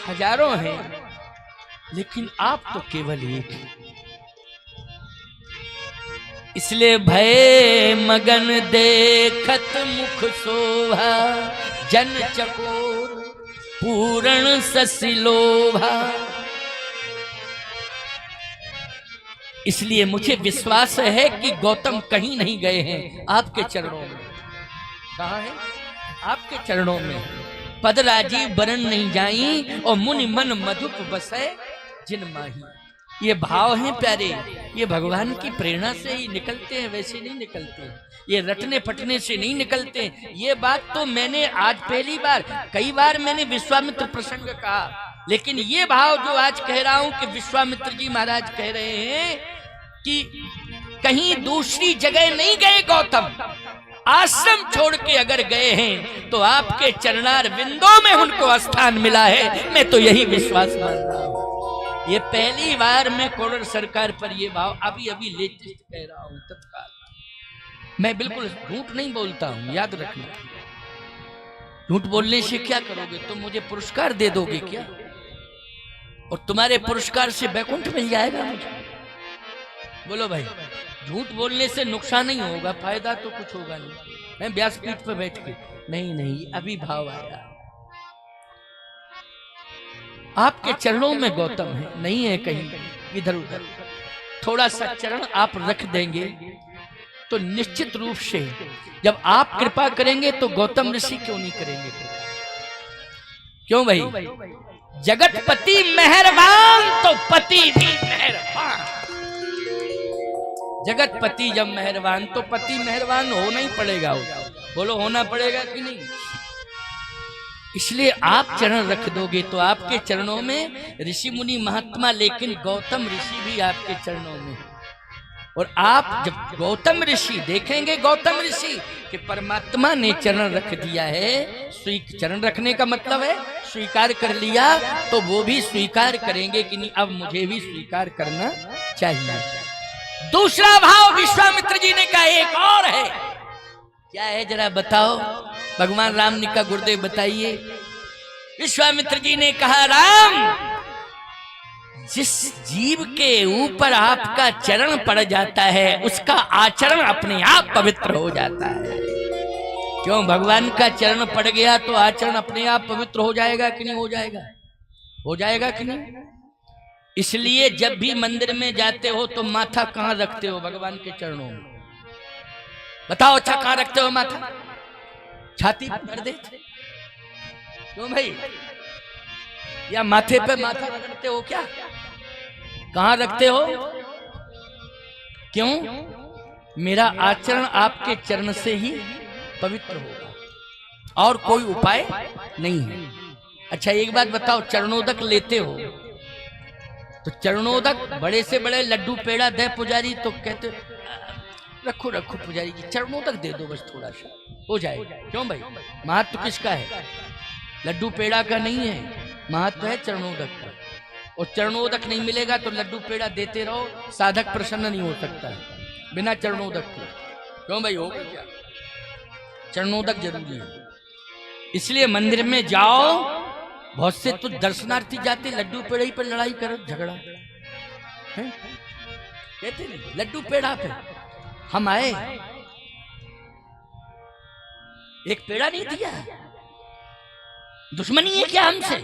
हजारों हैं, लेकिन आप तो केवल एक हैं। इसलिए भय मगन देखत मुख शोभा, जन चकोर पूर्ण ससिलोभा। इसलिए मुझे विश्वास है कि गौतम कहीं नहीं गए हैं, आपके चरणों में। कहाँ है? आपके चरणों में। पद राजीव बरन नहीं जाई, और मुनि मन मधुप बसे जिन माही। ये भाव हैं प्यारे, ये भगवान की प्रेरणा से ही निकलते हैं, वैसे नहीं निकलते, ये रटने पटने से नहीं निकलते। ये बात तो मैंने आज पहली बार, कई बार मैंने विश्वामित्र प्रसंग कहा, लेकिन ये भाव जो आज कह रहा हूं कि विश्वामित्र जी महाराज कह रहे हैं कि कहीं दूसरी जगह नहीं गए गौतम, आश्रम छोड़ के अगर गए हैं तो आपके चरणार बिंदों में उनको स्थान मिला है। मैं तो यही विश्वास मान रहा हूं। ये पहली बार मैं कोडर सरकार पर ये भाव अभी अभी लेटेस्ट कह रहा हूं तत्काल। मैं बिल्कुल झूठ नहीं बोलता हूं, याद रखना। झूठ बोलने से क्या करोगे? तुम मुझे पुरस्कार दे दोगे क्या? और तुम्हारे पुरस्कार से बैकुंठ मिल जाएगा मुझे? बोलो भाई, झूठ बोलने से नुकसान नहीं होगा, फायदा तो कुछ होगा नहीं। मैं व्यासपीठ पर बैठ के नहीं, अभी भाव आया। आपके चरणों में गौतम है, नहीं है कहीं इधर उधर। थोड़ा सा चरण आप रख देंगे तो निश्चित रूप से जब आप कृपा करेंगे तो गौतम ऋषि क्यों नहीं करेंगे? क्यों भाई? जगतपति मेहरबान तो पति भी मेहरबान। जगतपति जब मेहरबान तो पति मेहरबान होना ही पड़ेगा। बोलो होना पड़ेगा कि नहीं? इसलिए आप चरण रख दोगे तो आपके चरणों में ऋषि मुनि महात्मा, लेकिन गौतम ऋषि भी आपके चरणों में। और आप जब गौतम ऋषि देखेंगे, गौतम ऋषि कि परमात्मा ने चरण रख दिया है, चरण रखने का मतलब है स्वीकार कर लिया, तो वो भी स्वीकार करेंगे कि नहीं अब मुझे भी स्वीकार करना चाहिए। दूसरा भाव विश्वामित्र जी ने कहा एक और है। क्या है जरा बताओ? भगवान राम ने कहा गुरुदेव बताइए। विश्वामित्र जी ने कहा राम, जिस जीव के ऊपर आपका चरण पड़ जाता है उसका आचरण अपने आप पवित्र हो जाता है। क्यों? भगवान का चरण पड़ गया तो आचरण अपने आप पवित्र हो जाएगा कि नहीं हो जाएगा? हो जाएगा कि नहीं? इसलिए जब भी मंदिर में जाते हो तो माथा कहां रखते हो? भगवान के चरणों में। बताओ अच्छा, कहां रखते हो माथा? छाती पर कर देते? क्यों भाई? या माथे पे माथा रखते हो क्या? कहां रखते हो? क्यों? मेरा आचरण आपके चरण से ही पवित्र होगा और कोई उपाय नहीं है। अच्छा एक बात बताओ, चरणोदक लेते हो तो चरणोदक बड़े से बड़े लड्डू पेड़ा दे पुजारी तो कहते रखो रखो पुजारी जी, चरणोदक दे दो बस थोड़ा सा हो जाएगा। क्यों भाई? महत्व किसका है? लड्डू पेड़ा का नहीं है, महत्व है चरणोदक का। और चरणोदक नहीं मिलेगा तो लड्डू पेड़ा देते रहो, साधक प्रसन्न नहीं हो सकता है बिना चरणोदक के। क्यों भाई? हो क्या? चरणोदक जरूरी है। इसलिए मंदिर में जाओ, बहुत से तो दर्शनार्थी जाते लड्डू पेड़ा ही पर लड़ाई करो, झगड़ा है कहते नहीं लड्डू पेड़ा पे। हम आए, एक पेड़ा नहीं दिया, दुश्मनी है क्या हमसे?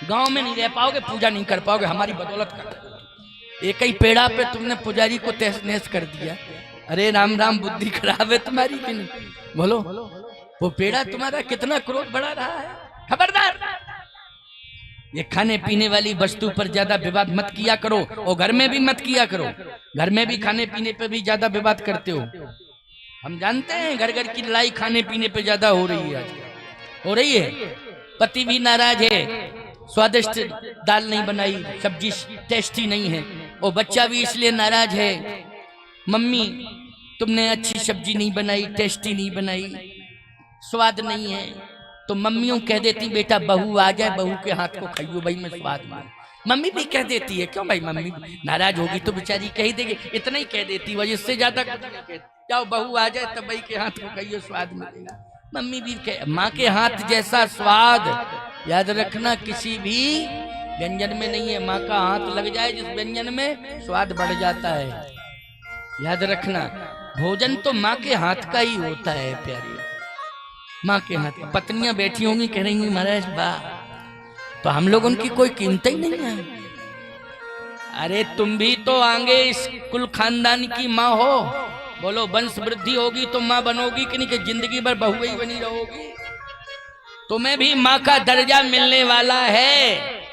गांव में नहीं रह पाओगे, पूजा नहीं कर पाओगे, हमारी बदौलत कर। एक ही पेड़ा पे तुमने पुजारी को तहस नहस कर दिया। अरे राम राम, बुद्धि खराब है तुम्हारी कि नहीं? बोलो, वो पेड़ा तुम्हारा कितना क्रोध बढ़ा रहा है। खबरदार, ये खाने पीने वाली वस्तु पर ज्यादा विवाद मत किया करो, और घर में भी मत किया करो। घर में भी खाने पीने पे भी ज्यादा विवाद करते हो। हम जानते हैं घर घर की लड़ाई खाने पीने पे ज्यादा हो रही है, आज हो रही है। पति भी नाराज है, स्वादिष्ट दाल नहीं बनाई, सब्जी टेस्टी नहीं है, और बच्चा भी इसलिए नाराज है, मम्मी तुमने अच्छी सब्जी नहीं बनाई, टेस्टी नहीं बनाई, स्वाद नहीं है। तो मम्मियों कह देती बेटा बहू आ जाए, बहू के हाथ को खाइयो भाई मैं स्वाद मान। मम्मी भी कह देती है। क्यों भाई? मम्मी नाराज होगी तो बेचारी कह देगी, इतना ही कह देती है, इससे ज्यादा कुछ नहीं कहती। जाओ बहू आ जाए तब भाई के हाथ को खाइयो स्वाद मिलेगा। मम्मी भी माँ के हाथ जैसा स्वाद याद रखना किसी भी व्यंजन में नहीं है। माँ का हाथ लग जाए जिस व्यंजन में, स्वाद बढ़ जाता है। याद रखना, भोजन तो माँ के हाथ का ही होता है प्यारी, माँ के हाथ का। पत्नियां बैठी होंगी कह रही महाराज वाह, तो हम लोग उनकी कोई कीमत ही नहीं है। अरे तुम भी तो आगे इस कुल खानदान की माँ हो। बोलो वंश वृद्धि होगी तो माँ बनोगी कि नहीं, कि जिंदगी भर बहू ही बनी रहोगी? तुम्हें भी माँ का दर्जा मिलने वाला है।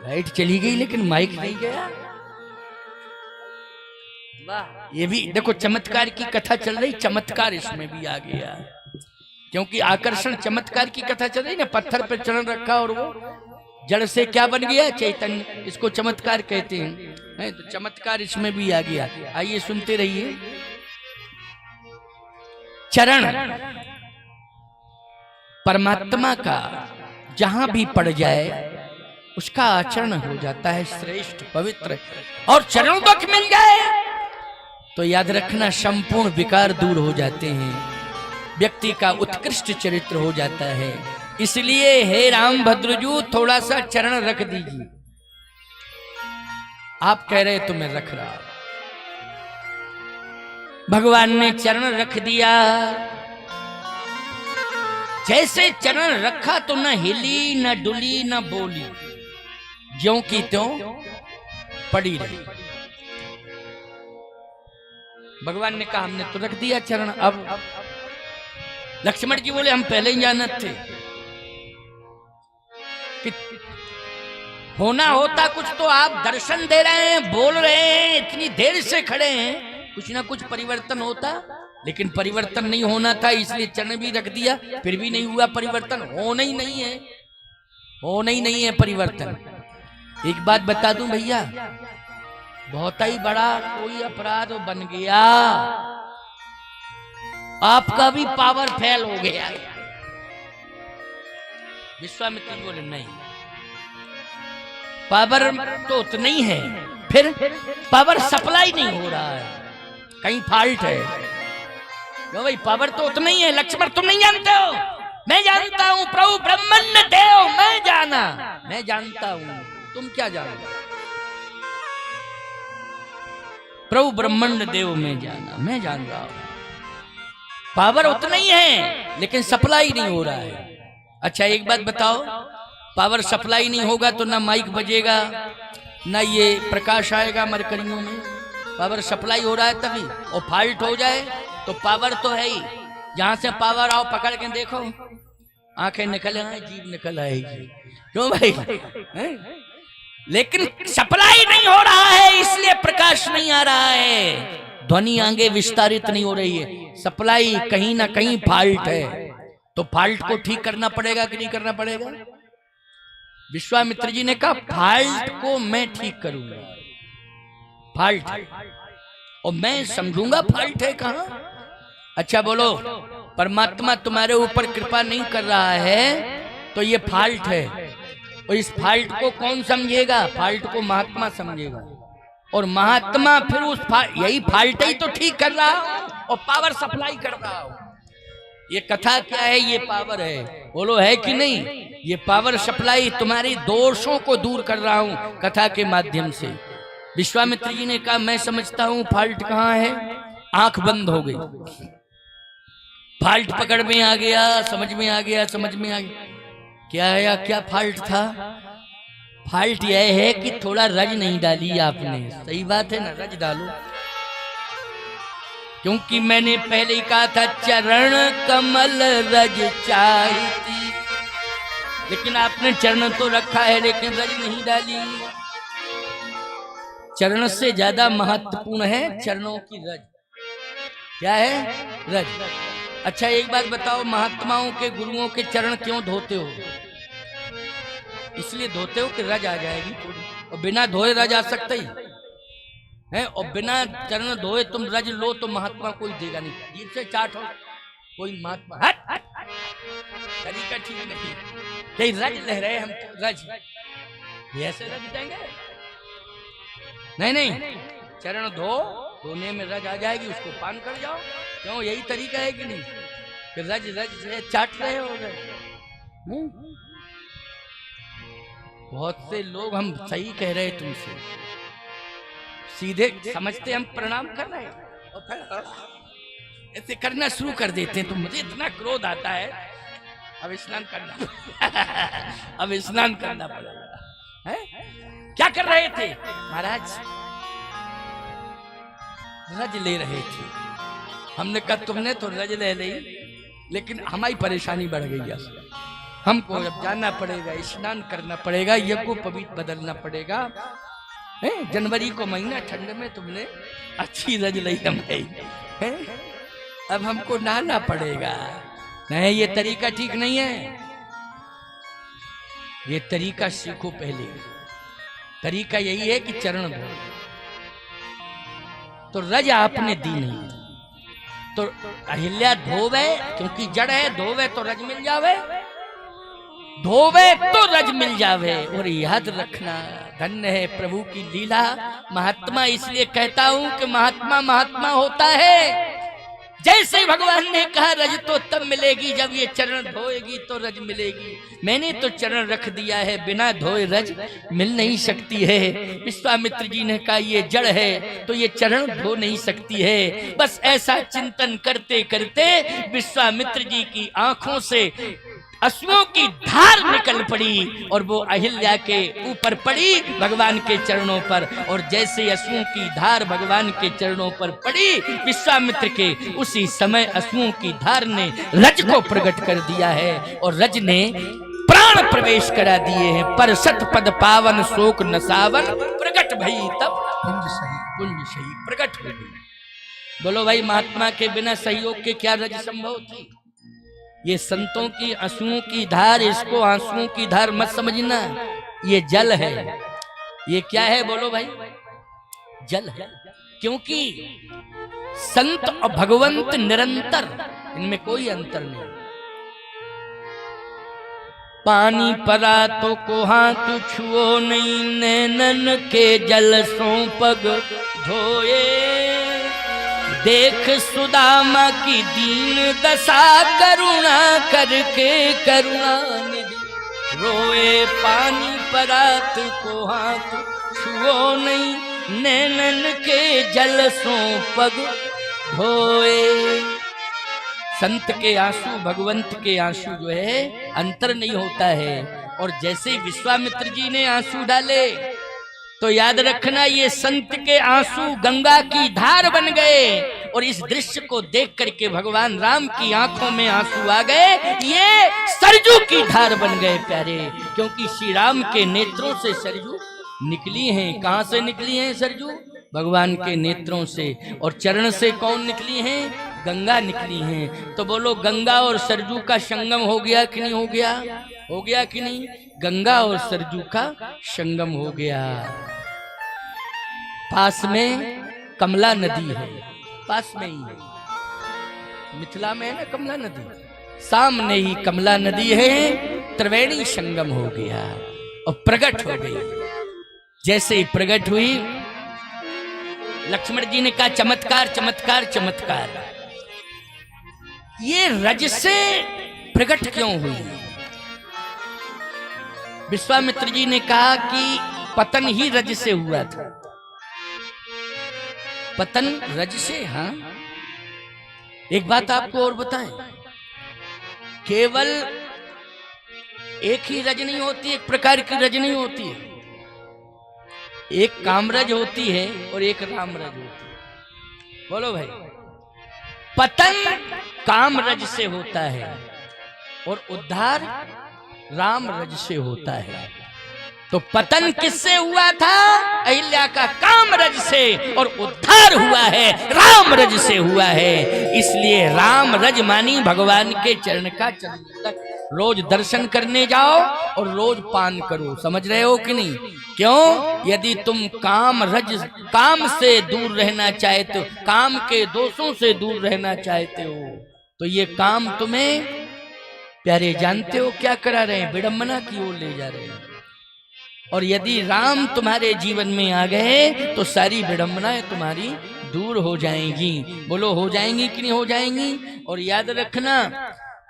लाइट चली गई लेकिन माइक नहीं गया। वाह, ये भी देखो चमत्कार की कथा चल रही, चमत्कार इसमें भी आ गया, क्योंकि आकर्षण चमत्कार की कथा चल रही ना। पत्थर पर चरण रखा और वो जड़ से क्या बन गया? चैतन्य। इसको चमत्कार कहते हैं, तो चमत्कार इसमें भी आ गया। आइए सुनते रहिए। चरण परमात्मा का जहां भी पड़ जाए उसका आचरण हो जाता है श्रेष्ठ पवित्र, और चरणों तक मिल जाए तो याद रखना संपूर्ण विकार दूर हो जाते हैं, व्यक्ति का उत्कृष्ट चरित्र हो जाता है। इसलिए हे राम भद्रजू थोड़ा सा चरण रख दीजिए। आप कह रहे तो मैं रख रहा। भगवान ने चरण रख दिया। जैसे चरण रखा तो न हिली न डुली न बोली, ज्यों की त्यों पड़ी रही। भगवान ने कहा हमने तो रख दिया चरण। अब लक्ष्मण जी बोले हम पहले ही जानत थे कि होना होता कुछ, तो आप दर्शन दे रहे हैं, बोल रहे हैं, इतनी देर से खड़े हैं, कुछ ना कुछ परिवर्तन होता। लेकिन परिवर्तन नहीं होना था, इसलिए चरण भी रख दिया, फिर भी नहीं हुआ परिवर्तन। होना ही नहीं है, होना ही नहीं है परिवर्तन। एक बात बता दूं भैया, बहुत ही बड़ा कोई अपराध बन गया, आपका भी पावर फेल हो गया। विश्वामित्र जी बोले नहीं, पावर तो उतना ही है, फिर पावर सप्लाई नहीं हो रहा है, कहीं फॉल्ट है। क्यों भाई, पावर तो उतना ही है। लक्ष्मण तुम नहीं जानते हो, मैं जानता हूं। प्रभु ब्रह्मण्य देव मैं जाना, मैं जानता हूं, तुम क्या जानते हो? प्रभु ब्रह्मण्य देव में जाना, मैं जान रहा हूं। पावर उतना ही है लेकिन सप्लाई नहीं हो रहा है। अच्छा एक बात बताओ, पावर सप्लाई नहीं होगा तो ना माइक बजेगा, ना ये प्रकाश आएगा मरकरियों में। पावर सप्लाई हो रहा है तभी, और फॉल्ट हो जाए तो पावर तो है ही। जहां से पावर आओ पकड़ के देखो, आंखें निकल आए, जीभ निकल आएगी। क्यों भाई है? लेकिन सप्लाई नहीं हो रहा है, इसलिए प्रकाश नहीं आ रहा है, ध्वनि आगे विस्तारित नहीं हो रही है। सप्लाई कहीं ना कहीं फॉल्ट है, तो फॉल्ट को ठीक करना पड़ेगा कि नहीं करना पड़ेगा? विश्वामित्र जी ने कहा फॉल्ट को मैं ठीक करूंगा, फॉल्ट, और मैं समझूंगा फॉल्ट है कहां। अच्छा बोलो, परमात्मा तुम्हारे ऊपर कृपा नहीं कर रहा है तो ये फॉल्ट है, और इस फॉल्ट को कौन समझेगा? फॉल्ट को महात्मा समझेगा, और महात्मा फिर उस यही फॉल्ट ही तो ठीक कर रहा हो और पावर सप्लाई कर रहा हो। ये कथा क्या है? ये पावर है, बोलो है कि नहीं? ये पावर सप्लाई तुम्हारी दोषों को दूर कर रहा हूं कथा के माध्यम से। विश्वामित्र जी ने कहा मैं समझता हूं फॉल्ट कहां है। आंख बंद हो गई, फॉल्ट पकड़ में आ गया, समझ में आ गया, समझ में आ गया। क्या है, क्या फॉल्ट था? फॉल्ट यह है कि थोड़ा रज नहीं डाली आपने। सही बात है ना, रज डालो, क्योंकि मैंने पहले ही कहा था चरण कमल रज चाहती, लेकिन आपने चरण तो रखा है लेकिन रज नहीं डाली। चरण से ज्यादा महत्वपूर्ण है चरणों की रज। क्या है? रज। अच्छा एक बात बताओ, महात्माओं के गुरुओं के चरण क्यों धोते हो? इसलिए धोते हो कि रज आ जाएगी थोड़ी, और बिना धोए रज आ सकता ही है, और बिना चरण धोए तुम रज लो तो महात्मा कोई देगा नहीं। जीभ से चाटो कोई महात्मा, हट हट तरीका ठीक नहीं। कहीं रज ले रहे हम, रज ऐसे रज देंगे? नहीं नहीं, चरण धो, धोने में रज आ जाएगी, उसको पान कर जाओ। क्यों, यही तरीका है कि नहीं? कि रज रज से चाट रहे हो रज। बहुत से लोग, हम सही कह रहे तुमसे, सीधे समझते हम प्रणाम कर रहे हैं और फिर ऐसे करना शुरू कर देते हैं। तो मुझे इतना क्रोध आता है, अब स्नान करना अब स्नान करना पड़ेगा। क्या कर रहे थे महाराज? रज ले रहे थे। हमने कहा तुमने तो रज ले ली, लेकिन हमारी परेशानी बढ़ गई है। हमको अब जाना पड़ेगा, स्नान करना पड़ेगा, यज्ञोपवीत बदलना पड़ेगा। जनवरी को महीना, ठंड में तुमने अच्छी रज ली हमारी, अब हमको नहाना पड़ेगा। नहीं, ये तरीका ठीक नहीं है। ये तरीका सीखो पहले। तरीका यही है कि चरण धो। तो रज आपने दी नहीं, तो अहिल्या धोवे, क्योंकि जड़ है, धोवे तो रज मिल जावे, धोवे तो रज मिल जावे। और याद रखना, धन्य है प्रभु की लीला। महात्मा इसलिए कहता हूं कि महात्मा महात्मा होता है। जैसे भगवान ने कहा रज तो तब मिलेगी जब ये चरण धोएगी तो रज मिलेगी। मैंने तो चरण रख दिया है, बिना धोए रज मिल नहीं सकती है। विश्वामित्र जी ने कहा ये जड़ है तो ये चरण धो नहीं सकती है। बस ऐसा चिंतन करते करते विश्वामित्र जी की आंखों से अश्वों की धार निकल पड़ी और वो अहिल्या के ऊपर पड़ी, भगवान के चरणों पर। और जैसे अश्वों की धार भगवान के चरणों पर पड़ी, विश्वामित्र के उसी समय अश्वों की धार ने रज को प्रकट कर दिया है और रज ने प्राण प्रवेश करा दिए हैं। पर सत पद पावन शोक नसावन, प्रकट भई तब कुंज सही प्रकट हो गई। बोलो भाई, महात्मा के बिना सहयोग के क्या रज संभव थी? ये संतों की आंसुओं की धार, इसको आंसुओं की धार मत समझना, ये जल है। ये क्या है बोलो भाई? जल है। क्योंकि संत और भगवंत निरंतर, इनमें कोई अंतर नहीं। पानी परा तो को हाथ छुओ नहीं, नैनन के जल सो पग धोए। देख सुदामा की दीन दशा, करुणा करके करुणा निधि रोए। पानी परात को हाथ छुओ नहीं, नैनन के जल सो पग धोए। संत के आंसू, भगवंत के आंसू जो है अंतर नहीं होता है। और जैसे विश्वामित्र जी ने आंसू डाले तो याद रखना, ये संत के आंसू गंगा की धार बन गए। और इस दृश्य को देख करके भगवान राम की आंखों में आंसू आ गए, ये सरजू की धार बन गए प्यारे। क्योंकि श्री राम के नेत्रों से सरजू निकली हैं। कहां से निकली हैं सरजू? भगवान के नेत्रों से। और चरण से कौन निकली हैं? गंगा निकली हैं। तो बोलो, गंगा और सरजू का संगम हो गया कि नहीं हो गया? हो गया कि नहीं? गंगा और सरजू का संगम हो गया। पास में कमला नदी है, पास में ही है, मिथिला में है ना कमला नदी, सामने ही कमला नदी है। त्रिवेणी संगम हो गया और प्रकट हो गई। जैसे ही प्रकट हुई, लक्ष्मण जी ने कहा चमत्कार चमत्कार चमत्कार। ये रज से प्रकट क्यों हुई? विश्वामित्र जी ने कहा कि पतन ही रज से हुआ था। पतन रज से। हाँ, एक बात आपको और बताएं, केवल एक ही रज नहीं होती, एक प्रकार की रज नहीं होती है। एक कामरज होती है और एक रामरज होती है। बोलो भाई, पतन कामरज से होता है और उद्धार रामरज से होता है। तो पतन किससे हुआ था? अहिल्या का कामरज से, और उद्धार हुआ है रामरज से हुआ है। इसलिए रामरज मानी भगवान के चरण का चरण रोज दर्शन करने जाओ और रोज पान करो। समझ रहे हो कि नहीं? क्यों? यदि तुम काम से दूर रहना चाहते हो, काम के दोषों से दूर रहना चाहते हो, तो ये काम तुम्हें प्यारे जानते हो क्या करा रहे हैं? विडंबना की ओर ले जा रहे हैं। और यदि राम तुम्हारे जीवन में आ गए तो सारी विडंबनाएं तुम्हारी दूर हो जाएंगी। बोलो हो जाएंगी कि नहीं हो जाएंगी? और याद रखना,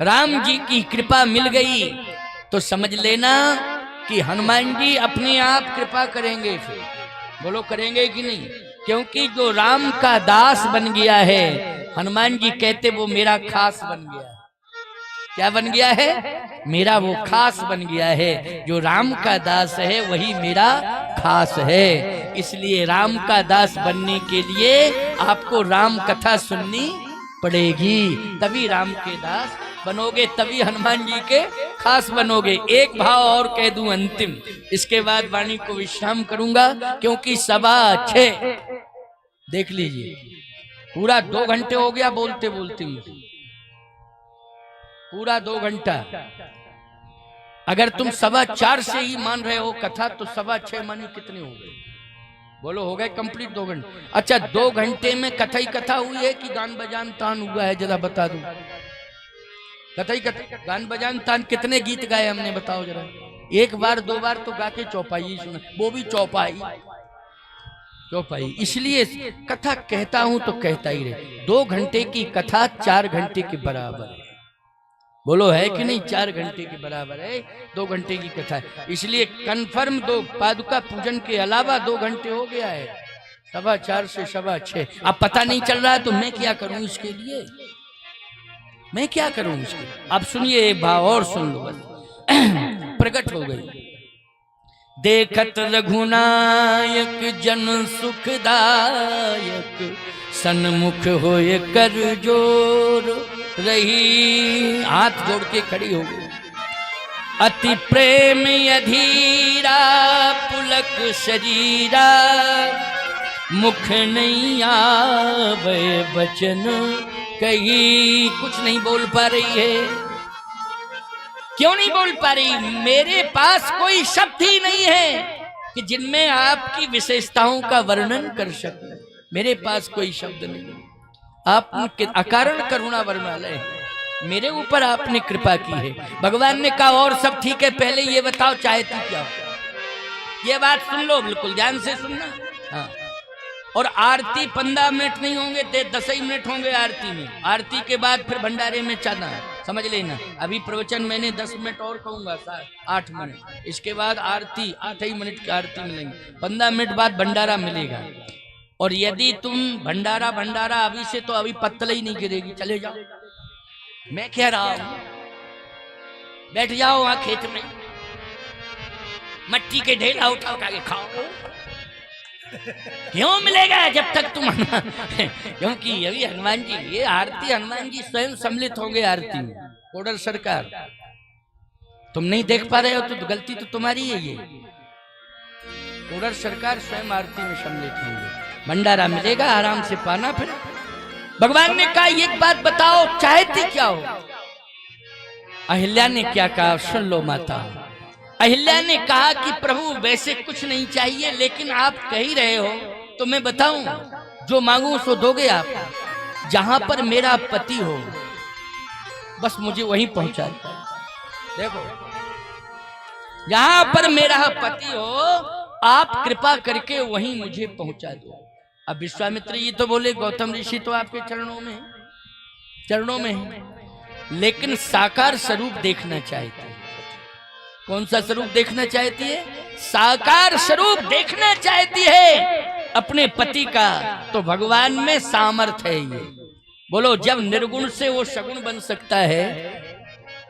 राम जी की कृपा मिल गई तो समझ लेना कि हनुमान जी अपने आप कृपा करेंगे। फिर बोलो करेंगे कि नहीं? क्योंकि जो राम का दास बन गया है, हनुमान जी कहते वो मेरा खास बन गया है। क्या बन गया है? मेरा वो खास बन गया है। जो राम का दास है वही मेरा खास है। इसलिए राम का दास बनने के लिए आपको राम कथा सुननी पड़ेगी, तभी राम के दास बनोगे, तभी हनुमान जी के खास बनोगे। एक भाव और कह दूं अंतिम, इसके बाद वाणी को विश्राम करूंगा, क्योंकि 6:15 देख लीजिए, पूरा 2 घंटे हो गया बोलते बोलते मुझे, पूरा 2 घंटा। अगर तुम 4:15 से ही मान रहे हो कथा तो 6:15 मानी कितने हो गए? बोलो हो गए कंप्लीट 2 घंटे। अच्छा 2 घंटे में कथा ही कथा हुई है कि गान बजान तान हुआ है? जरा बता दूं। कथा ही कथा, गान बजान तान कितने गीत गाए हमने बताओ जरा? 1 बार 2 बार तो गा के चौपाई सुना, वो भी चौपाई। इसलिए कथा कहता हूं तो कहता ही रहे। 2 घंटे की कथा 4 घंटे के बराबर है। बोलो है कि नहीं? 4 घंटे के बराबर है 2 घंटे की कथा। इसलिए कंफर्म 2 पादुका पूजन के अलावा 2 घंटे हो गया है, 4:15 से 6:15। अब पता नहीं चल रहा है तो मैं क्या करूं इसके लिए? मैं क्या करूं इसके? अब सुनिए एक भाव और सुन लो बस। प्रकट हो गई। देखत रघुनायक जन सुखदायक, सन्मुख होए कर जोर रही। हाथ जोड़ के खड़ी हो गई। अति प्रेम अधीरा पुलक शरीरा, मुख नहीं आवे बचन कही। कुछ नहीं बोल पा रही है। क्यों नहीं बोल पा रही? मेरे पास कोई शब्द ही नहीं है कि जिनमें आपकी विशेषताओं का वर्णन कर सकूं। मेरे पास कोई शब्द नहीं। आपने अकारण करुणा वर्णालय है, मेरे ऊपर आपने कृपा की है। भगवान ने कहा और सब ठीक है, पहले ये बताओ चाहती क्या हो? ये बात सुन लो, बिल्कुल ध्यान से सुनना। हाँ, और आरती 15 मिनट नहीं होंगे, 10 ही मिनट होंगे आरती में। आरती के बाद फिर भंडारे में चलना, समझ लेना। अभी प्रवचन मैंने 10 मिनट और कहूंगा, 8 मिनट। इसके बाद आरती 8 ही मिनट की आरती मिलेंगी। 15 मिनट बाद भंडारा मिलेगा। और यदि तुम भंडारा अभी से तो अभी पत्तल ही नहीं गिरेगी, चले जाओ। मैं कह रहा हूं बैठ जाओ वहां खेत में, मट्टी के ढेला उठा उठा के खाओ। क्यों मिलेगा जब तक तुम क्योंकि अभी हनुमान जी, ये आरती हनुमान जी स्वयं सम्मिलित होंगे आरती में। कोडर सरकार तुम नहीं देख पा रहे हो तो गलती तो तुम्हारी है। ये कोडर सरकार स्वयं आरती में सम्मिलित होंगे। भंडारा मिलेगा, आराम से पाना। फिर भगवान ने कहा एक बात बताओ चाहती क्या हो? अहिल्या ने क्या कहा सुन लो माता। अहिल्या ने कहा कि प्रभु वैसे कुछ नहीं चाहिए, लेकिन आप कह ही रहे हो तो मैं बताऊं, जो मांगू सो दोगे आप। जहां पर मेरा पति हो बस मुझे वहीं पहुंचा दो। देखो, जहां पर मेरा पति हो आप कृपा करके वहीं मुझे पहुंचा दो। अब विश्वामित्र जी तो बोले गौतम ऋषि तो आपके चरणों में है, लेकिन साकार स्वरूप देखना चाहते हैं। कौन सा स्वरूप देखना चाहती है? साकार स्वरूप देखना चाहती है अपने पति का। तो भगवान में सामर्थ्य है ये। बोलो, जब निर्गुण से वो सगुण बन सकता है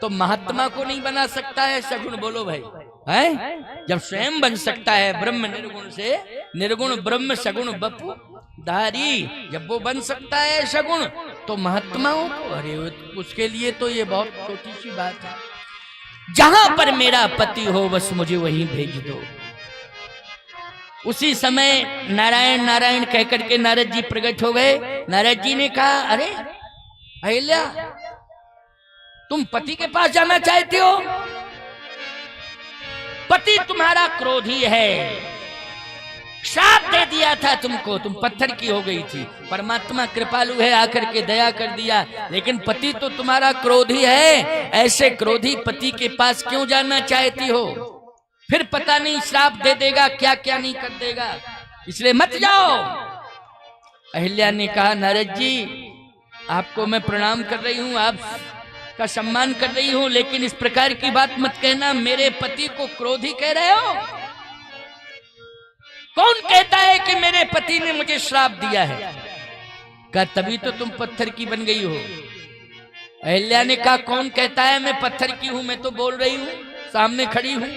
तो महात्मा को नहीं बना सकता है सगुण? बोलो भाई, है? जब स्वयं बन सकता है ब्रह्म निर्गुण से, निर्गुण ब्रह्म सगुण बपु धारी, जब वो बन सकता है सगुण तो महात्माओं को, अरे उसके लिए तो ये बहुत छोटी सी बात है। जहां पर मेरा पति हो बस मुझे वहीं भेज दो। उसी समय नारायण नारायण कहकर के नारद जी प्रकट हो गए। नारद जी ने कहा, अरे अहिल्या तुम पति के पास जाना चाहते हो? पति तुम्हारा क्रोधी है, श्राप दे दिया था तुमको, तुम पत्थर की हो गई थी। परमात्मा कृपालु है, आकर के दया कर दिया, लेकिन पति तो तुम्हारा क्रोधी है। ऐसे क्रोधी पति के पास क्यों जाना चाहती हो? फिर पता नहीं श्राप दे देगा, क्या क्या नहीं कर देगा, इसलिए मत जाओ। अहिल्या ने कहा, नारद जी आपको मैं प्रणाम कर रही हूं, आप का सम्मान कर रही हूं, लेकिन इस प्रकार की बात मत कहना, मेरे पति को क्रोधी कह रहे हो। कौन कहता है कि मेरे पति ने मुझे श्राप दिया है? कहा तभी तो तुम पत्थर की बन गई हो। अहिल्या ने कहा, कौन कहता है मैं पत्थर की हूं, मैं तो बोल रही हूं, सामने खड़ी हूं।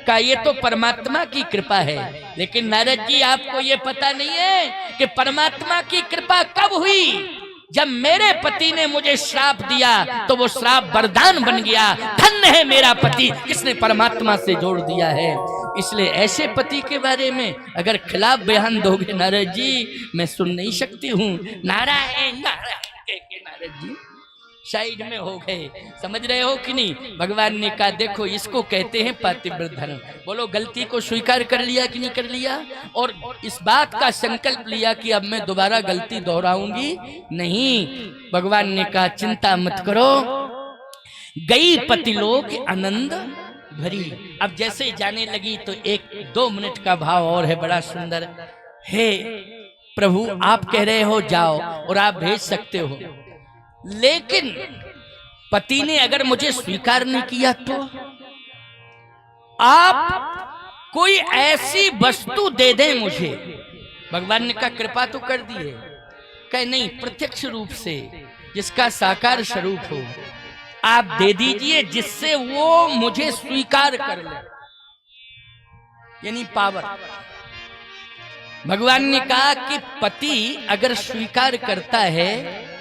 कहा ये तो परमात्मा की कृपा है। लेकिन नारद जी आपको ये पता नहीं है कि परमात्मा की कृपा कब हुई? जब मेरे पति ने मुझे श्राप दिया तो वो श्राप वरदान बन गया। धन्य है मेरा पति, किसने परमात्मा से जोड़ दिया है। इसलिए ऐसे पति के बारे में अगर खिलाफ बयान दोगे नारद जी, मैं सुन नहीं सकती हूँ। नारायण नारायण नारद जी साइड में हो गए। समझ रहे हो कि नहीं? भगवान ने कहा देखो इसको कहते हैं पातिव्रत धर्म। बोलो गलती को स्वीकार कर लिया कि नहीं कर लिया? और इस बात का संकल्प लिया कि अब मैं दोबारा गलती दोहराऊंगी नहीं। भगवान ने कहा चिंता मत करो, गई पतिलोक आनंद भरी। अब जैसे जाने लगी तो 1-2 मिनट का भाव और है, बड़ा सुंदर। हे प्रभु आप कह रहे हो जाओ और आप भेज सकते हो, लेकिन पति ने अगर मुझे स्वीकार नहीं किया तो आप कोई ऐसी वस्तु दे दें मुझे। भगवान ने कहा कृपा तो कर दी है। कहे नहीं, प्रत्यक्ष रूप से जिसका साकार स्वरूप हो आप दे दीजिए, जिससे वो मुझे स्वीकार कर ले, यानी पावर। भगवान ने कहा कि पति अगर स्वीकार करता है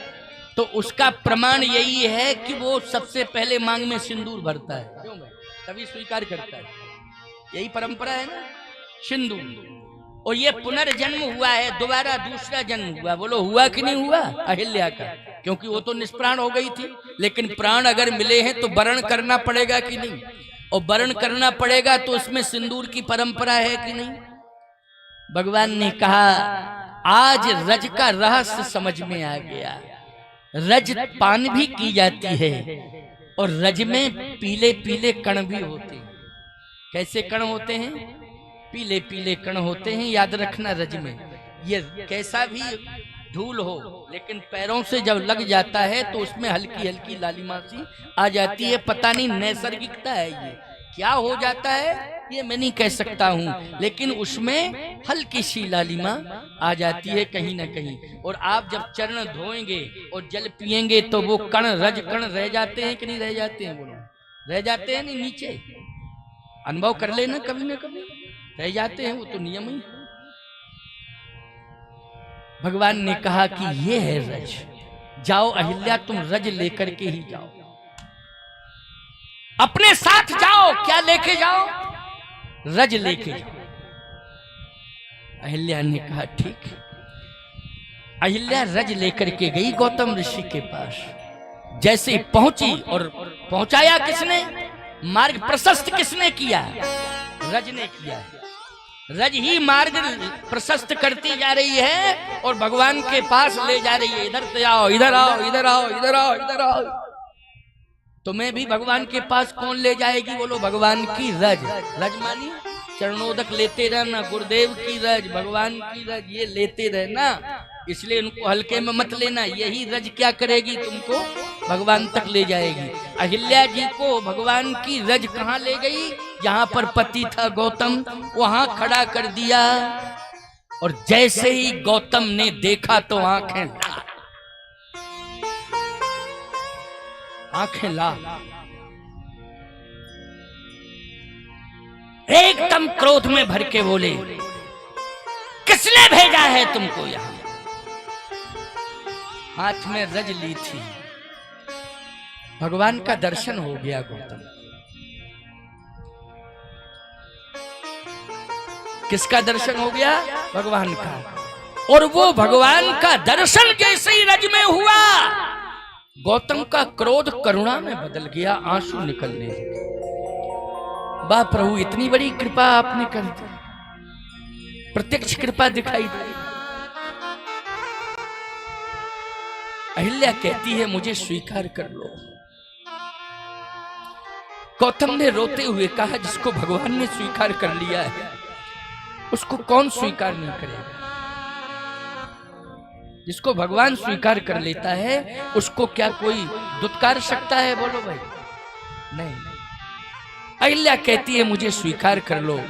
तो उसका प्रमाण यही है कि वो सबसे पहले मांग में सिंदूर भरता है, क्यों भाई? तभी स्वीकार करता है। यही परंपरा है ना, सिंदूर। और ये पुनर्जन्म हुआ है, दोबारा दूसरा जन्म हुआ। बोलो हुआ कि नहीं हुआ अहिल्या का? क्योंकि वो तो निष्प्राण हो गई थी, लेकिन प्राण अगर मिले हैं तो वरण करना पड़ेगा कि नहीं? और वरण करना पड़ेगा तो उसमें सिंदूर की परंपरा है कि नहीं? भगवान ने कहा आज रज का रहस्य समझ में आ गया। रज पान भी की जाती है और रज में पीले पीले कण भी होते हैं। कैसे कण होते हैं? पीले पीले कण होते हैं, याद रखना। रज में ये कैसा भी धूल हो, लेकिन पैरों से जब लग जाता है तो उसमें हल्की हल्की लालिमा सी आ जाती है। पता नहीं नैसर्गिकता है, ये क्या हो जाता है ये मैं नहीं कह सकता हूँ, लेकिन उसमें हल्की सी लालिमा आ जाती है कहीं ना कहीं। और आप जब चरण धोएंगे और जल पिएंगे तो वो कण, रज कण रह जाते हैं कि नहीं रह जाते हैं? बोलो रह जाते हैं नहीं? नीचे अनुभव कर लेना, कभी ना कभी रह जाते हैं, वो तो नियम ही। भगवान ने कहा कि ये है रज, जाओ अहिल्या तुम रज लेकर के ही जाओ, अपने साथ जाओ। क्या लेके जाओ? रज लेके जाओ। अहिल्या ने कहा ठीक। अहिल्या रज लेकर के गई गौतम ऋषि के पास। जैसे पहुंची, और पहुंचाया किसने? मार्ग प्रशस्त किसने किया? रज ने किया। रज ही मार्ग प्रशस्त करती जा रही है और भगवान के पास ले जा रही है। इधर से आओ, इधर आओ, इधर आओ, इधर आओ, इधर आओ। तुम्हें भी भगवान के पास कौन ले जाएगी? बोलो भगवान की रज। रज मानी चरणोदक लेते रहना, गुरुदेव की रज, भगवान की रज, ये लेते रहना। इसलिए उनको हल्के में मत लेना। यही रज क्या करेगी? तुमको भगवान तक ले जाएगी। अहिल्या जी को भगवान की रज कहाँ ले गई? जहां पर पति था गौतम, वहां खड़ा कर दिया। और जैसे ही गौतम ने देखा तो आंखें लाल, आंखें लाल, एकदम क्रोध में भर के बोले किसने भेजा है तुमको यहां? हाथ में रज ली थी। भगवान का दर्शन हो गया गौतम। किसका दर्शन हो गया? भगवान का। और वो भगवान का दर्शन जैसे ही रज में हुआ, गौतम का क्रोध करुणा में बदल गया, आंसू निकलने लगे। वाह प्रभु, इतनी बड़ी कृपा आपने कर दी, प्रत्यक्ष कृपा दिखाई दी। अहिल्या कहती है मुझे स्वीकार कर लो। गौतम ने रोते हुए कहा, जिसको भगवान ने स्वीकार कर लिया है उसको कौन स्वीकार नहीं करेगा। जिसको भगवान स्वीकार कर लेता है उसको क्या कोई दुत्कार सकता है? बोलो भाई, नहीं। अहिल्या कहती है मुझे स्वीकार कर लो।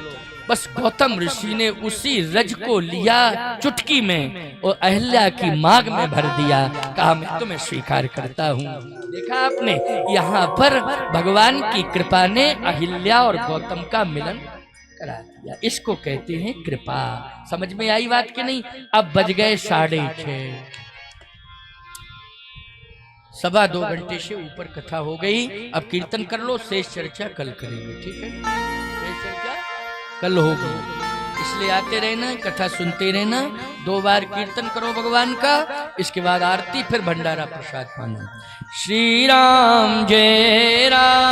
बस गौतम ऋषि ने उसी रज को लिया चुटकी में और अहिल्या की मांग में भर दिया, कहा मैं तुम्हें स्वीकार करता हूँ। देखा आपने, यहाँ पर भगवान की कृपा ने अहिल्या और गौतम का मिलन करा दिया। इसको कहते हैं कृपा। समझ में आई बात कि नहीं? अब बज गए 6:30, 2:15 घंटे से ऊपर कथा हो गई। अब कीर्तन कर लो, शेष चर्चा कल करेंगे, ठीक है? शेष चर्चा कल होगी, इसलिए आते रहना, कथा सुनते रहना। 2 बार कीर्तन करो भगवान का, इसके बाद आरती, फिर भंडारा प्रसाद पाना। श्री राम जय राम।